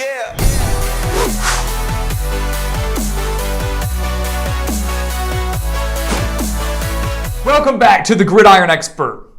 Yeah. Welcome back to the Gridiron Expert.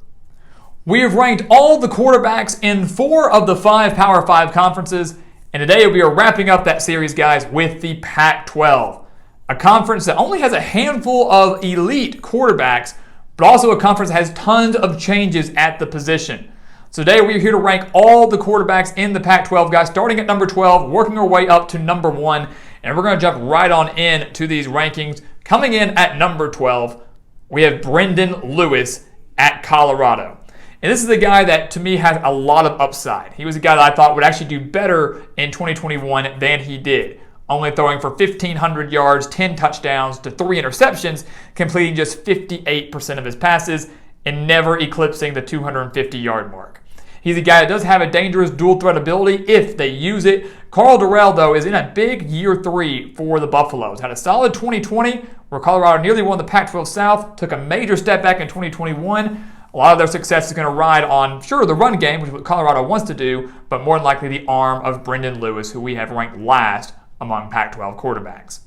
We have ranked all the quarterbacks in 4 of the 5 Power 5 conferences, and today we are wrapping up that series, guys, with the Pac-12, a conference that only has a handful of elite quarterbacks, but also a conference that has tons of changes at the position. So today we are here to rank all the quarterbacks in the Pac-12, guys, starting at number 12, working our way up to number 1, and we're going to jump right on in to these rankings. Coming in at number 12, we have Brendan Lewis at Colorado. And this is a guy that, to me, has a lot of upside. He was a guy that I thought would actually do better in 2021 than he did, only throwing for 1,500 yards, 10 touchdowns to 3 interceptions, completing just 58% of his passes, and never eclipsing the 250-yard mark. He's a guy that does have a dangerous dual threat ability if they use it. Carl Durrell, though, is in a big year 3 for the Buffaloes. Had a solid 2020 where Colorado nearly won the Pac-12 South, took a major step back in 2021. A lot of their success is going to ride on, sure, the run game, which is what Colorado wants to do, but more than likely the arm of Brendan Lewis, who we have ranked last among Pac-12 quarterbacks.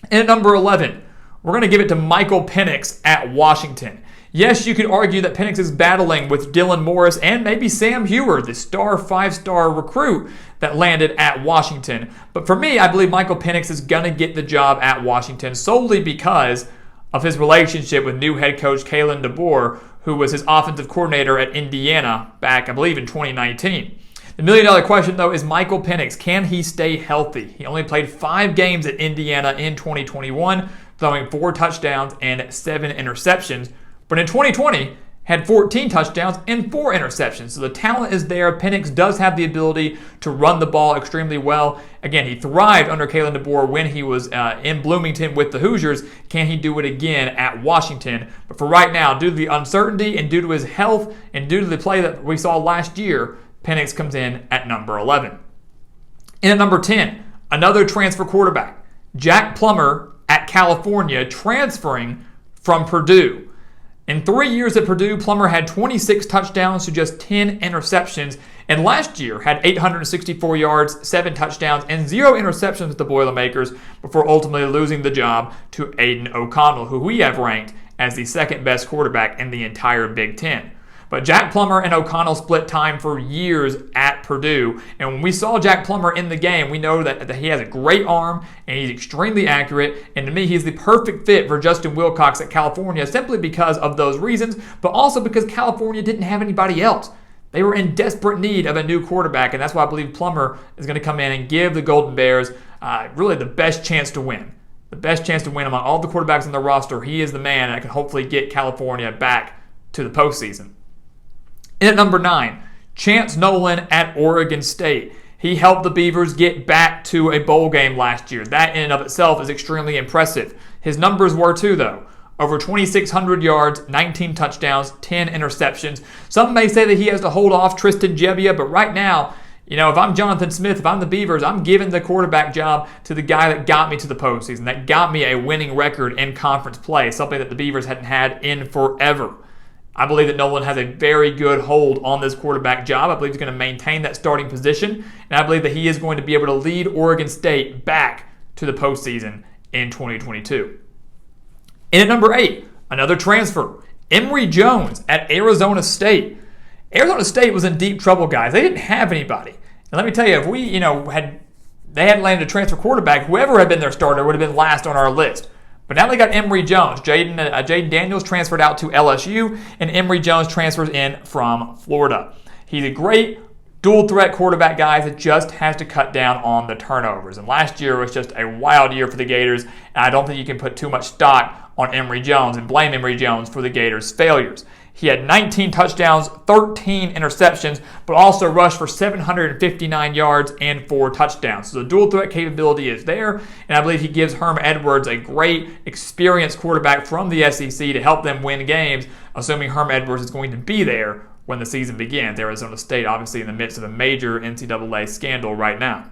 And at number 11, we're going to give it to Michael Penix at Washington. Yes, you could argue that Penix is battling with Dylan Morris and maybe Sam Hewer, the star 5-star recruit that landed at Washington. But for me, I believe Michael Penix is going to get the job at Washington solely because of his relationship with new head coach Kalen DeBoer, who was his offensive coordinator at Indiana back, I believe, in 2019. The million-dollar question, though, is Michael Penix. Can he stay healthy? He only played 5 games at Indiana in 2021, throwing 4 touchdowns and 7 interceptions. But in 2020, had 14 touchdowns and 4 interceptions. So the talent is there. Penix does have the ability to run the ball extremely well. Again, he thrived under Kalen DeBoer when he was in Bloomington with the Hoosiers. Can he do it again at Washington? But for right now, due to the uncertainty and due to his health and due to the play that we saw last year, Penix comes in at number 11. And at number 10, another transfer quarterback, Jack Plummer at California, transferring from Purdue. In 3 years at Purdue, Plummer had 26 touchdowns to just 10 interceptions, and last year had 864 yards, 7 touchdowns, and 0 interceptions with the Boilermakers before ultimately losing the job to Aiden O'Connell, who we have ranked as the second best quarterback in the entire Big Ten. But Jack Plummer and O'Connell split time for years at Purdue. And when we saw Jack Plummer in the game, we know that he has a great arm and he's extremely accurate. And to me, he's the perfect fit for Justin Wilcox at California simply because of those reasons, but also because California didn't have anybody else. They were in desperate need of a new quarterback, and that's why I believe Plummer is going to come in and give the Golden Bears really the best chance to win. The best chance to win among all the quarterbacks on the roster. He is the man that can hopefully get California back to the postseason. And at number 9, Chance Nolan at Oregon State. He helped the Beavers get back to a bowl game last year. That in and of itself is extremely impressive. His numbers were too, though. Over 2,600 yards, 19 touchdowns, 10 interceptions. Some may say that he has to hold off Tristan Gebbia, but right now, if I'm Jonathan Smith, if I'm the Beavers, I'm giving the quarterback job to the guy that got me to the postseason, that got me a winning record in conference play, something that the Beavers hadn't had in forever. I believe that Nolan has a very good hold on this quarterback job. I believe he's going to maintain that starting position, and I believe that he is going to be able to lead Oregon State back to the postseason in 2022. And at number 8, another transfer, Emry Jones at Arizona State. Arizona State was in deep trouble, guys. They didn't have anybody. And let me tell you, if we, they hadn't landed a transfer quarterback, whoever had been their starter would have been last on our list. But now they got Emry Jones. Jaden Daniels transferred out to LSU, and Emry Jones transfers in from Florida. He's a great dual-threat quarterback, guys, that just has to cut down on the turnovers. And last year was just a wild year for the Gators, and I don't think you can put too much stock on Emry Jones and blame Emry Jones for the Gators' failures. He had 19 touchdowns, 13 interceptions, but also rushed for 759 yards and 4 touchdowns. So the dual threat capability is there, and I believe he gives Herm Edwards a great, experienced quarterback from the SEC to help them win games, assuming Herm Edwards is going to be there when the season begins. Arizona State obviously in the midst of a major NCAA scandal right now.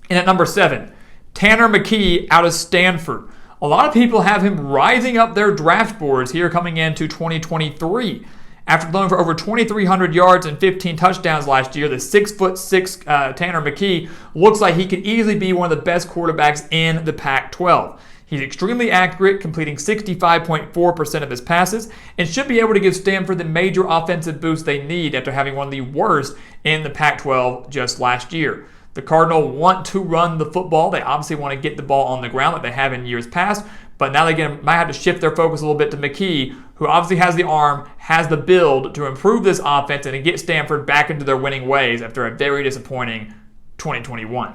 And at number 7, Tanner McKee out of Stanford. A lot of people have him rising up their draft boards here coming into 2023. After throwing for over 2,300 yards and 15 touchdowns last year, the 6'6" Tanner McKee looks like he could easily be one of the best quarterbacks in the Pac-12. He's extremely accurate, completing 65.4% of his passes, and should be able to give Stanford the major offensive boost they need after having one of the worst in the Pac-12 just last year. The Cardinals want to run the football. They obviously want to get the ball on the ground like they have in years past, but now they might have to shift their focus a little bit to McKee, who obviously has the arm, has the build to improve this offense and to get Stanford back into their winning ways after a very disappointing 2021.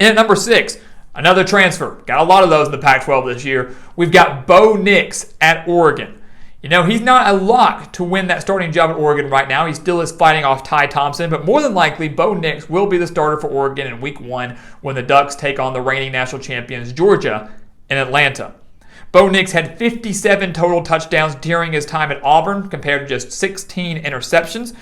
In at number 6, another transfer. Got a lot of those in the Pac-12 this year. We've got Bo Nix at Oregon. You know, he's not a lock to win that starting job at Oregon right now. He still is fighting off Ty Thompson, but more than likely, Bo Nix will be the starter for Oregon in Week 1 when the Ducks take on the reigning national champions, Georgia, in Atlanta. Bo Nix had 57 total touchdowns during his time at Auburn compared to just 16 interceptions.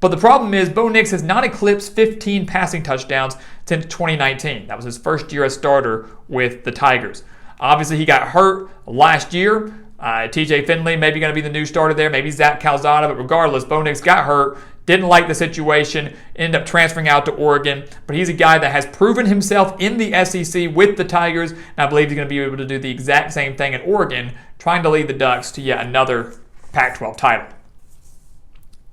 But the problem is Bo Nix has not eclipsed 15 passing touchdowns since 2019. That was his first year as starter with the Tigers. Obviously, he got hurt last year. TJ Finley maybe going to be the new starter there, maybe Zach Calzada, but regardless, Bo Nix got hurt, didn't like the situation, ended up transferring out to Oregon, but he's a guy that has proven himself in the SEC with the Tigers, and I believe he's going to be able to do the exact same thing at Oregon, trying to lead the Ducks to yet another Pac-12 title.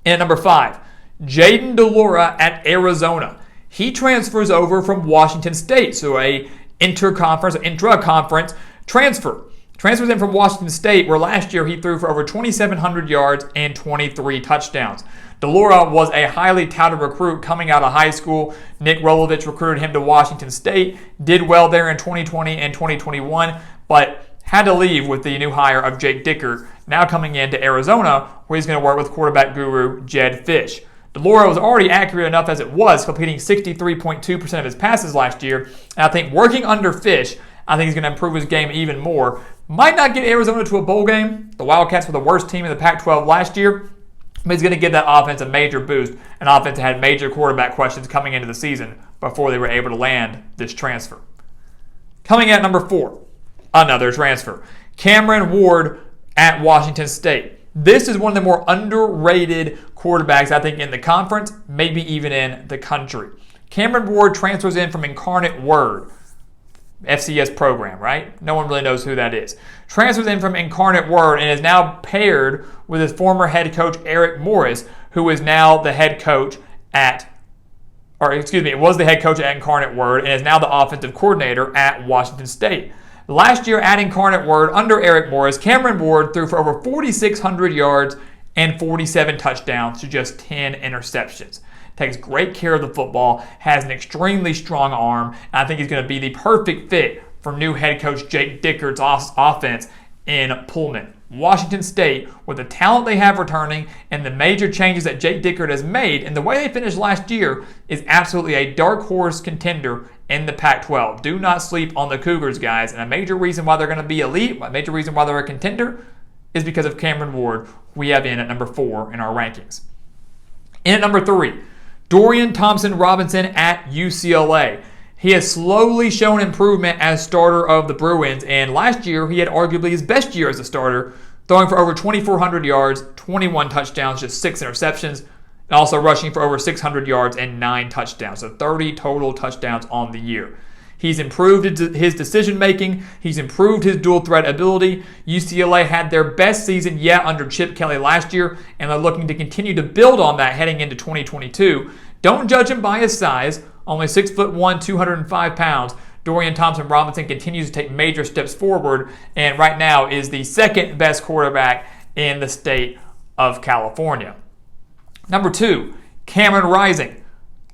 And at number 5, Jaden Delora at Arizona. He transfers over from Washington State, so a intra-conference transfer. Transfers in from Washington State, where last year he threw for over 2,700 yards and 23 touchdowns. Delora was a highly touted recruit coming out of high school. Nick Rolovich recruited him to Washington State, did well there in 2020 and 2021, but had to leave with the new hire of Jake Dickert, now coming into Arizona, where he's going to work with quarterback guru Jedd Fisch. Delora was already accurate enough as it was, completing 63.2% of his passes last year, and I think working under Fisch, I think he's going to improve his game even more. Might not get Arizona to a bowl game. The Wildcats were the worst team in the Pac-12 last year, but he's going to give that offense a major boost, an offense that had major quarterback questions coming into the season before they were able to land this transfer. Coming at number 4, another transfer. Cameron Ward at Washington State. This is one of the more underrated quarterbacks, I think, in the conference, maybe even in the country. Cameron Ward transfers in from Incarnate Word, FCS program, right? No one really knows who that is. Transfers in from Incarnate Word and is now paired with his former head coach, Eric Morris, who is now the head coach was the head coach at Incarnate Word and is now the offensive coordinator at Washington State. Last year at Incarnate Word, under Eric Morris, Cameron Ward threw for over 4,600 yards and 47 touchdowns to just 10 interceptions. Takes great care of the football, has an extremely strong arm, and I think he's going to be the perfect fit for new head coach Jake Dickert's offense in Pullman. Washington State, with the talent they have returning and the major changes that Jake Dickert has made, and the way they finished last year, is absolutely a dark horse contender in the Pac-12. Do not sleep on the Cougars, guys, and a major reason why they're going to be elite, a major reason why they're a contender, is because of Cameron Ward, we have in at number 4 in our rankings. In at number 3, Dorian Thompson-Robinson at UCLA. He has slowly shown improvement as starter of the Bruins, and last year he had arguably his best year as a starter, throwing for over 2,400 yards, 21 touchdowns, just 6 interceptions, and also rushing for over 600 yards and 9 touchdowns, so 30 total touchdowns on the year. He's improved his decision-making. He's improved his dual-threat ability. UCLA had their best season yet under Chip Kelly last year, and they're looking to continue to build on that heading into 2022. Don't judge him by his size. Only 6'1", 205 pounds. Dorian Thompson-Robinson continues to take major steps forward, and right now is the second best quarterback in the state of California. Number 2, Cameron Rising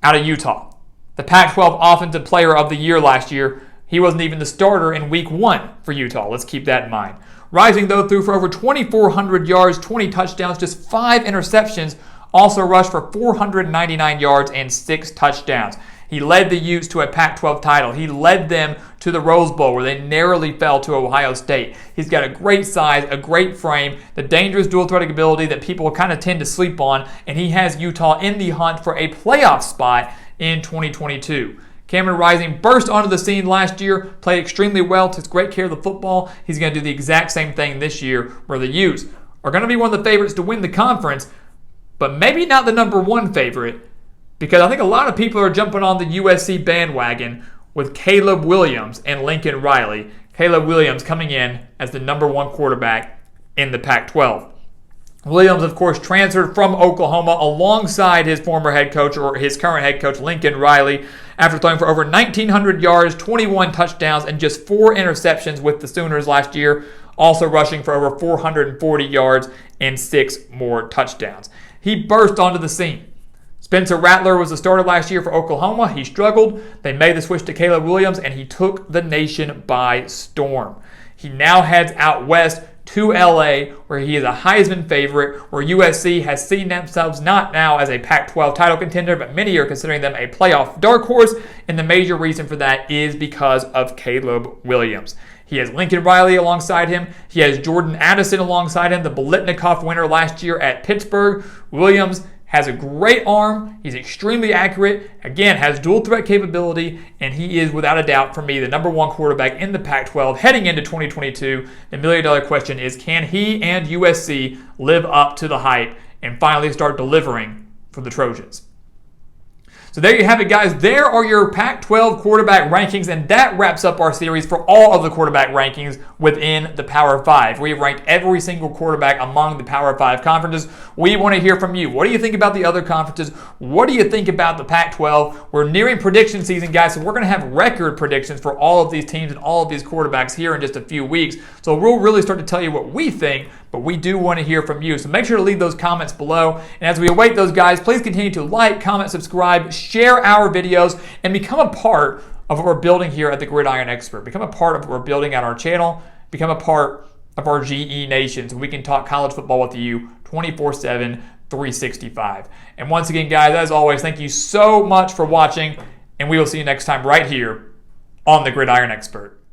out of Utah. The Pac-12 Offensive Player of the Year last year. He wasn't even the starter in Week 1 for Utah. Let's keep that in mind. Rising, though, threw for over 2,400 yards, 20 touchdowns, just 5 interceptions, also rushed for 499 yards and 6 touchdowns. He led the Utes to a Pac-12 title. He led them to the Rose Bowl, where they narrowly fell to Ohio State. He's got a great size, a great frame, the dangerous dual-threat ability that people kind of tend to sleep on, and he has Utah in the hunt for a playoff spot in 2022. Cameron Rising burst onto the scene last year, played extremely well, took great care of the football. He's going to do the exact same thing this year, where the Utes are going to be one of the favorites to win the conference, but maybe not the number one favorite, because I think a lot of people are jumping on the USC bandwagon with Caleb Williams and Lincoln Riley. Caleb Williams coming in as the number one quarterback in the Pac-12. Williams, of course, transferred from Oklahoma alongside his former head coach, or his current head coach, Lincoln Riley, after throwing for over 1,900 yards, 21 touchdowns, and just 4 interceptions with the Sooners last year, also rushing for over 440 yards and 6 more touchdowns. He burst onto the scene. Spencer Rattler was the starter last year for Oklahoma. He struggled. They made the switch to Caleb Williams, and he took the nation by storm. He now heads out west to LA, where he is a Heisman favorite, where USC has seen themselves not now as a Pac-12 title contender, but many are considering them a playoff dark horse, and the major reason for that is because of Caleb Williams. He has Lincoln Riley alongside him. He has Jordan Addison alongside him, the Biletnikoff winner last year at Pittsburgh. Williams has a great arm. He's extremely accurate. Again, has dual threat capability, and he is without a doubt for me the number one quarterback in the Pac-12 heading into 2022. The $1 million question is, can he and USC live up to the hype and finally start delivering for the Trojans? So there you have it, guys. There are your Pac-12 quarterback rankings, and that wraps up our series for all of the quarterback rankings within the Power 5. We have ranked every single quarterback among the Power 5 conferences. We want to hear from you. What do you think about the other conferences? What do you think about the Pac-12? We're nearing prediction season, guys, so we're going to have record predictions for all of these teams and all of these quarterbacks here in just a few weeks. So we'll really start to tell you what we think, but we do want to hear from you. So make sure to leave those comments below. And as we await those, guys, please continue to like, comment, subscribe, share our videos, and become a part of what we're building here at the Gridiron Expert. Become a part of what we're building at our channel. Become a part of our GE Nation so we can talk college football with you 24/7, 365. And once again, guys, as always, thank you so much for watching, and we will see you next time right here on the Gridiron Expert.